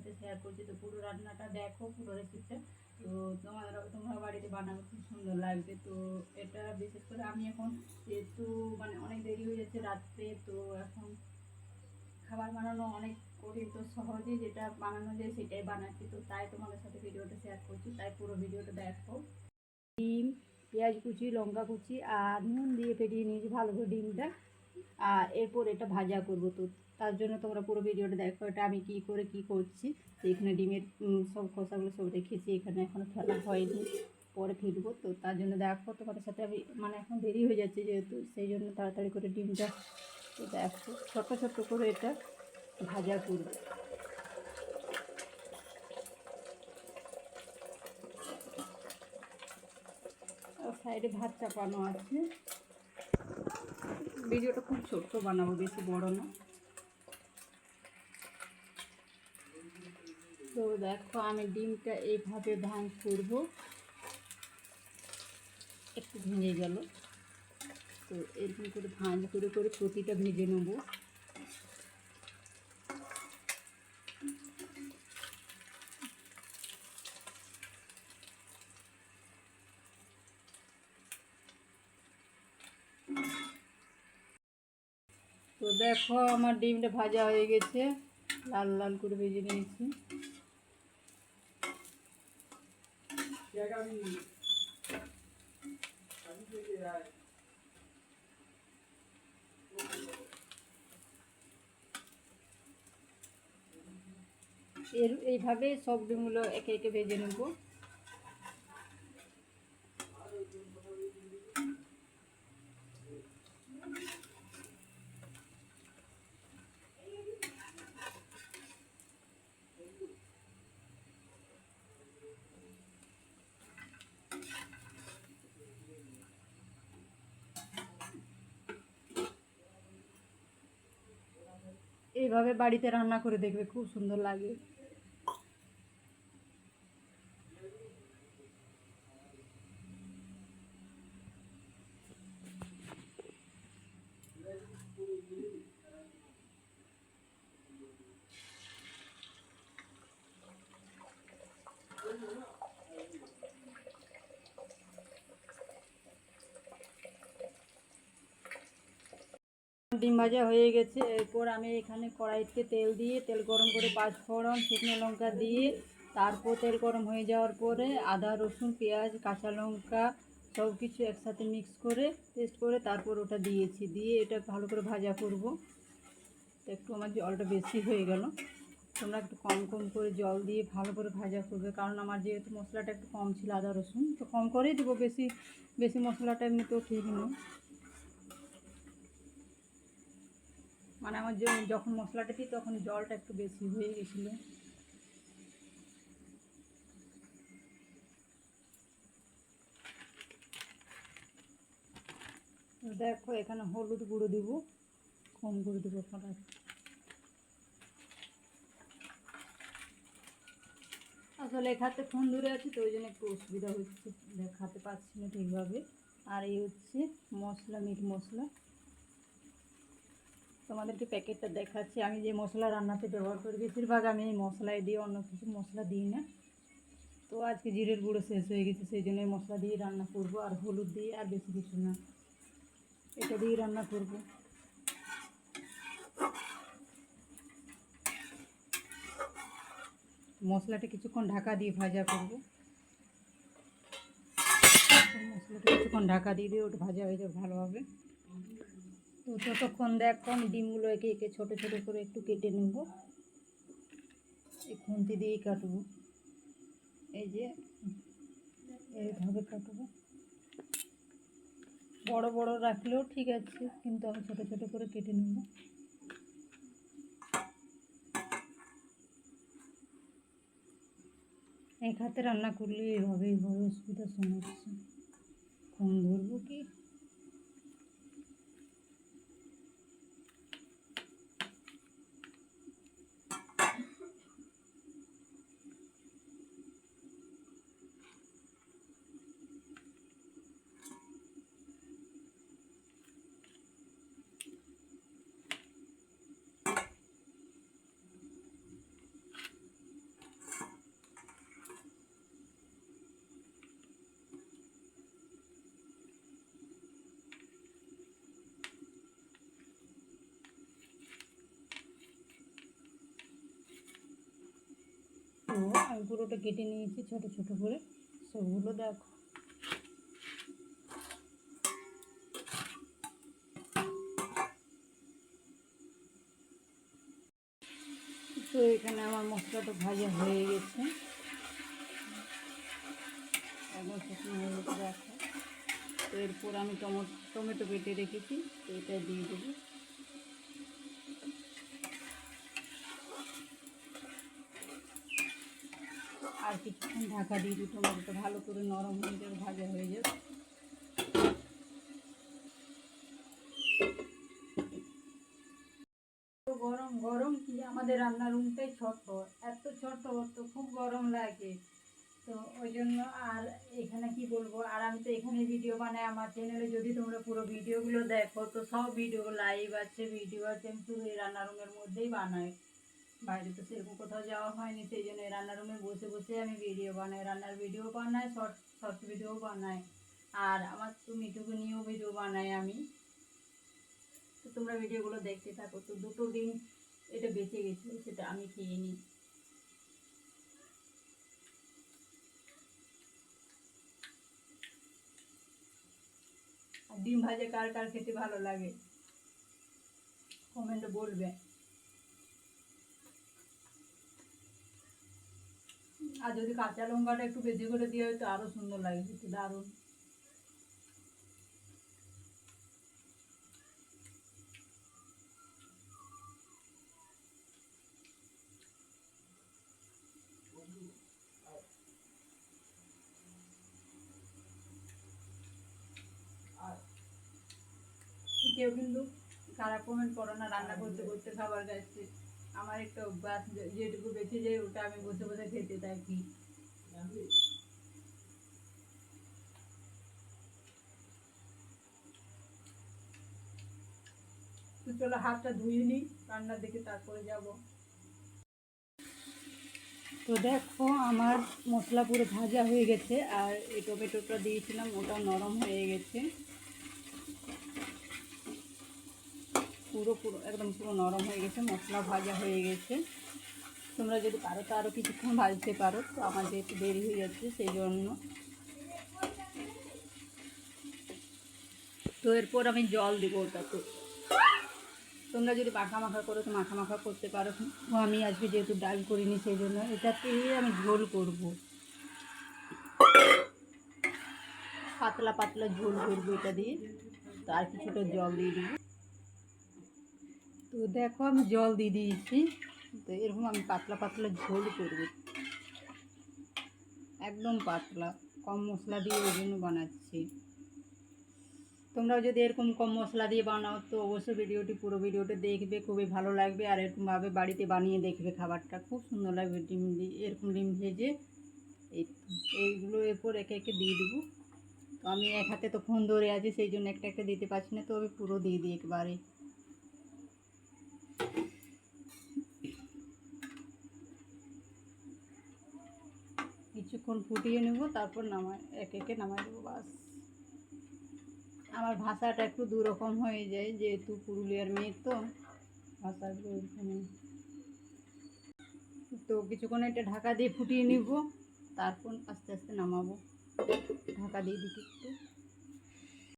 সাথে শেয়ার করছি। তো পুরো রান্নাটা দেখো, পুরো রেসিপিটা। তো তোমরা বাড়িতে বানাবো, খুব সুন্দর লাগবে। তো এটা বিশেষ করে আমি এখন যেহেতু মানে অনেক দেরি হয়ে যাচ্ছে রাত্রে, তো এখন খাবার বানানো অনেক কঠিন, তো সহজে যেটা বানানো যায় সেটাই বানাচ্ছি। তো তাই তোমাদের সাথে ভিডিওটা শেয়ার করছি, তাই পুরো ভিডিওটা দেখো। ডিম, পেঁয়াজ কুচি, লঙ্কা কুচি আর নুন দিয়ে ফেটিয়ে নিয়েছি ভালো করে ডিমটা। আর এরপর এটা ভাজা করব। তো তার জন্য তোমরা পুরো ভিডিওটা দেখো, এটা আমি কী করে কী করছি। তো এখানে ডিমের সব খোসাগুলো সব রেখেছি, এখানে এখনও ফেলা হয়নি, পরে ফেলবো। তো তার জন্য দেখো তোমাদের সাথে আমি মানে এখন দেরি হয়ে যাচ্ছে যেহেতু, সেই জন্য তাড়াতাড়ি করে ডিমটা তো দেখো ছোট্ট ছোট্ট করে এটা ভাজা করব। আর সাইডে ভাত চাপানো আছে। ভিডিওটা খুব ছোট্ট বানাবো, বেশি বড় না। তো দেখো আমি ডিমটা এইভাবে ভাঙ করব, একটু ভেঙে গেল। তো এরকম করে ভাঁজ করে করে প্রতিটা ভেজে নেব। তো দেখো আমার ডিমটা ভাজা হয়ে গেছে, লাল লাল করে ভেজে নিয়েছি। এইভাবে সব ডিমগুলো একে একে ভেজে নেব। এইভাবে বাড়িতে রান্না করে দেখবে, খুব সুন্দর লাগে। ডিম ভাজা হয়ে গেছে। এরপর আমি এখানে কড়াইতে তেল দিয়ে, তেল গরম করে 5 ফোড়ন শুকনো লঙ্কা দিয়ে, তারপর তেল গরম হয়ে যাওয়ার পরে আদা রসুন পেঁয়াজ কাঁচা লঙ্কা সব কিছু একসাথে মিক্স করে পেস্ট করে তারপর ওটা দিয়েছি, দিয়ে এটা ভালো করে ভাজা করব। তো একটু আমার জলটা বেশি হয়ে গেল, তোমরা একটু কম কম করে জল দিয়ে ভালো করে ভাজা করবে, কারণ আমার যেহেতু মশলাটা একটু কম ছিল আদা রসুন, তো কম করেই দেবো, বেশি বেশি মশলাটা এমনিতেও ঠিক নয়। মানে আমার যখন মশলাটা দিই তখন জলটা একটু বেশি হয়ে গেছিলো। দেখো এখানে হলুদ গুঁড়ো দিব, কম করে দেবো ফোড়া। আসলে এখাতে ফোন ধরে আছে, তো ওই জন্য একটু অসুবিধা হচ্ছে, দেখাতে পারছি না ঠিকভাবে। আর এই হচ্ছে মশলা, মিট মশলা, তোমাদেরকে প্যাকেটটা দেখাচ্ছি। আমি যে মশলা রান্নাতে ব্যবহার করি বেশিরভাগ আমি এই মশলাই দিই, অন্য কিছু মশলা দিই না। তো আজকে জিরের গুঁড়ো শেষ হয়ে গেছে, সেই জন্য মশলা দিয়ে রান্না করব, আর হলুদ দিয়ে, আর বেশি কিছু না, এটা দিয়ে রান্না করব। মশলাটা কিছুক্ষণ ঢাকা দিয়ে ভাজা করব। মশলাটা কিছুক্ষণ ঢাকা দিয়ে দিয়ে ওটা ভাজা হয়ে যাবে ভালোভাবে। তো ততক্ষণ দেখো আমি ডিমগুলো একে একে ছোটো ছোটো করে একটু কেটে নেব, এই খুন্তি দিয়েই কাটবো, এই যে এইভাবে কাটবো। বড় বড় রাখলেও ঠিক আছে, কিন্তু আমি ছোটো ছোটো করে কেটে নেব। এক হাতে রান্না করলে এইভাবেই হয়, অসুবিধার সমস্যা। ফোন ধরবো কি? বানাবো আমি পুরোটা কেটে নিয়েছি ছোট ছোট করে, সবগুলো দেখো। তো এখানে আমার মশলাটা ভাজা হয়ে গেছে, একদম শুকনো হয়ে গেছে দেখো। তো এরপর আমি টমেটো কেটে রেখেছি, তো এটা দিয়ে দেবো। আর কিছুক্ষণ ঢাকা দিয়ে দিই, টমেটোটা ভালো করে নরম হয়ে যাবে, ভাজা হয়ে যাবে। তো গরম গরম কি আমাদের রান্নার রুমটাই ছোট, এত ছোট, তো খুব গরম লাগে। তো ওই জন্য আর এখানে কি বলবো, আর আমি তো এখানে ভিডিও বানাই আমার চ্যানেলে, যদি তোমরা পুরো ভিডিওগুলো দেখো তো সব ভিডিও লাইভ আছে, ভিডিও আছে, আমি শুধু এই রান্নার রুমের মধ্যেই বানাই, বাইরে তো সেরকম কোথাও যাওয়া হয়নি, সেই জন্য এই রান্নার রুমে বসে বসে আমি ভিডিও বানাই, রান্নার ভিডিও বানাই, শর্টস ভিডিও বানাই, আর আমার তো মিঠুকে নিয়েও ভিডিও বানাই আমি। তো তোমরা ভিডিওগুলো দেখতে থাকো। তো দুটো দিন এটা বেঁচে গেছিলো, সেটা আমি খেয়ে নিই। আর ডিম ভাজা কার কার খেতে ভালো লাগে কমেন্টে বলবে। আর যদি কাঁচা লঙ্কাটা একটু বেশি করে দিয়ে হয় তো আরও সুন্দর লাগে খেতে, দারুণ। কেউ কিন্তু খারাপ কমেন্ট করো না, রান্না করতে করতে খাবার খাচ্ছি, আমার একটা অভ্যাস, যেটুকু বেঁচে যায় ওটা আমি বসে বসে খেতে থাকি। তো চলো হাতটা ধুয়ে নিই, রান্নার দিকে তারপরে যাব। তো দেখো আমার মশলা পুরো ভাজা হয়ে গেছে, আর এই টমেটোটা দিয়েছিলাম ওটাও নরম হয়ে গেছে, পুরো পুরো একদম পুরো নরম হয়ে গেছে, মশলা ভাজা হয়ে গেছে। তোমরা যদি পারো তো আরও কিছুক্ষণ ভাজতে পারো, তো আমার যেহেতু দেরি হয়ে যাচ্ছে সেই জন্য। তো এরপর আমি জল দেবো ওটাতে, তোমরা যদি মাখা মাখা করো তো মাখা মাখা করতে পারো, তো আমি আজকে যেহেতু ডাল করিনি সেই জন্য এটাতেই আমি ঝোল করব, পাতলা পাতলা ঝোল করবো এটা দিয়ে। তো আর কিছুটা জল দিয়ে দিব। তো দেখো আমি জল দিয়ে দিয়েছি, তো এরকম আমি পাতলা পাতলা ঝোল করব, একদম পাতলা, কম মশলা দিয়ে ওই জন্য বানাচ্ছি। তোমরাও যদি এরকম কম মশলা দিয়ে বানাও তো অবশ্যই ভিডিওটি পুরো ভিডিওটা দেখবে, খুবই ভালো লাগবে। আর এরকমভাবে বাড়িতে বানিয়ে দেখবে, খাবারটা খুব সুন্দর লাগবে। ডিম দিয়ে এরকম ডিম ভেজে এইগুলো এরপর একে একে দিয়ে দেবো। তো আমি এক হাতে তো ফোন ধরে আছি সেই জন্য একটা একটা দিতে পারছি না, তো আমি পুরো দিয়ে দিই একবারে। কিছুক্ষণ ফুটিয়ে নেব, তারপর একে একে নামাই দেবো, বাস। আমার ভাষাটা একটু দুরকম হয়ে যায়, যেহেতু পুরুলিয়ার মেয়ে তো ভাষাগুলো এখানে। তো কিছুক্ষণ এটা ঢাকা দিয়ে ফুটিয়ে নিব, তারপর আস্তে আস্তে নামাবো, ঢাকা দিয়ে দিচ্ছি একটু।